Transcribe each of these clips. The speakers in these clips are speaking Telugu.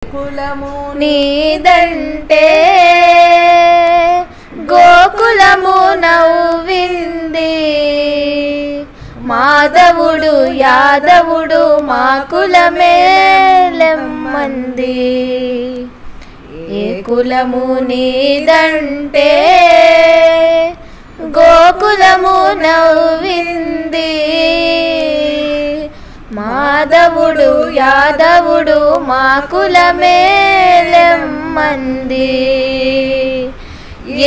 కులము నీదంటే గోకులము నవ్వింది. మాధవుడు యాదవుడు మా కులమే లెమ్మంది. ఏ కులము నీదంటే గోకులము నవ్వింది. మాధవుడు యాదవుడు మా కులమే లెమ్మంది.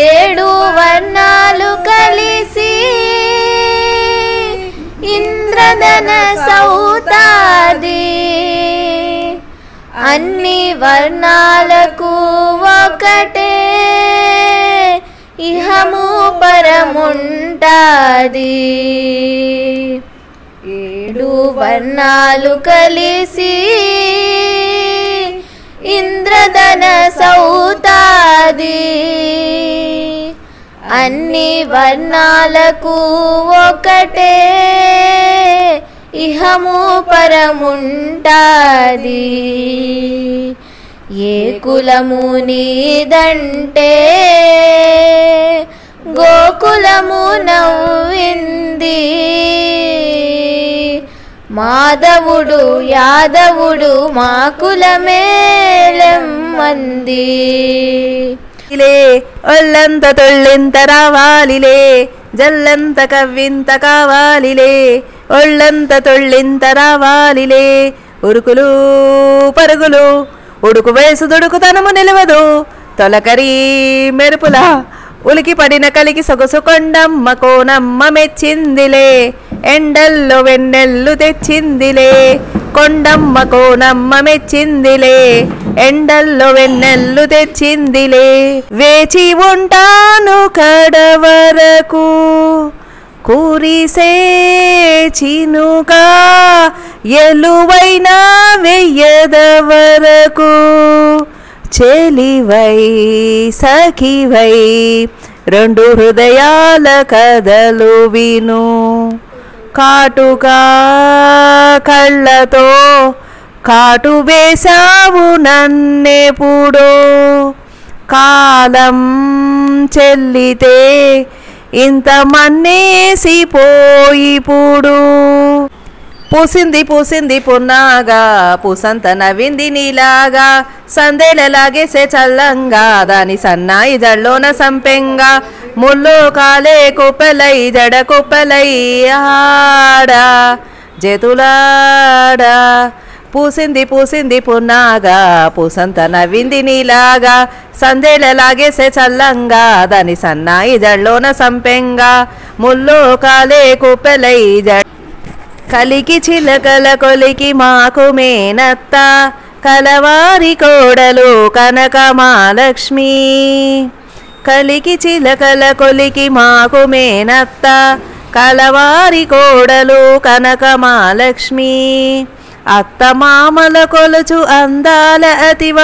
ఏడు వర్ణాలు కలిసి ఇంద్రధన సౌతాది. అన్ని వర్ణాలకు ఒకటే ఇహము పరముంటాది. ఏడు వర్ణాలు కలిసి ఇంద్రధన సౌతాది. అన్ని వర్ణాలకు ఒకటే ఇహము పరముంటాది. ఏ కులము నీదంటే గోకులము నవ్వింది. మాధవుడు యాదవుడు మా కులమే లెమ్మంది. ఒళ్ళంత తొళ్ళెంత రావాలిలే, జల్లంత కవ్వింత కావాలిలే. ఒళ్ళంత తొళ్ళెంత రావాలిలే, ఉరుకులు పరుగులు ఉడుకు వయసు దుడుకుతనము నిలవదు. తొలకరి మెరుపుల ఉలికి పడిన కలికి సొగసు కొండమ్మ కోనమ్మ మెచ్చిందిలే. ఎండల్లో వెన్నెల్లు తెచ్చిందిలే, కొండమ్మ కోనమ్మ మెచ్చిందిలే. ఎండల్లో వెన్నెల్లు తెచ్చిందిలే. వేచి ఉంటాను కడవరకు కురిసే చినుకా, ఎలువైన వెయ్యద వరకు. చెలివై సఖివై రెండు హృదయాల కథలు విను. కాటుగా కళ్ళతో కాటు వేశావు నన్నెప్పుడో. కాలం చెల్లితే ఇంత మన్నేసిపోయిప్పుడు. పూసింది పూసింది పున్నాగా పూసంత నవ్వింది నీలాగా. సందేలలాగేసే చల్లంగా దాని సన్నాయి జల్లోన సంపెంగా. ముల్లో కాలే కుప్పలై జడ కుప్పలై ఆడా జతులాడా. పూసింది పూసింది పున్నాగా పూసంత నవ్వింది నీలాగా. సందేలలాగేసే చల్లంగా దాని సన్నాయి జల్లోన సంపెంగా. ముల్లో కాలే కుప్పలై జడ. కలికి చిలకల కొలికి మాకు మేనత్త, కలవారి కోడలు కనకమాలక్ష్మి. కలికి చిలకల కొలికి మాకు మేనత్త, కలవారి కోడలు కనకమాలక్ష్మి. అత్త మామల కొలుచు అందాల అతివ,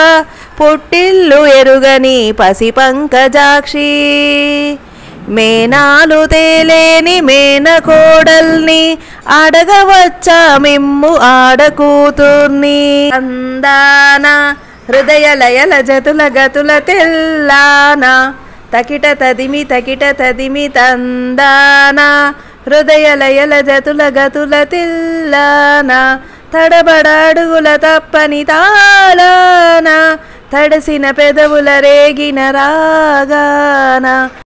పుట్టిల్లు ఎరుగని పసి పంకజాక్షి. మేనాలు తేలేని మేన కోడల్ని అడగవచ్చా మిమ్ము ఆడకూతుర్ని. అందాన హృదయ లయల జతుల గతుల తెల్లాన, తకిట తదిమి తందాన. హృదయ లయల జతుల గతుల తెల్లాన, తడబడాడుగుల తప్పని తాళాన. తడిసిన పెదవుల రేగిన రాగాన.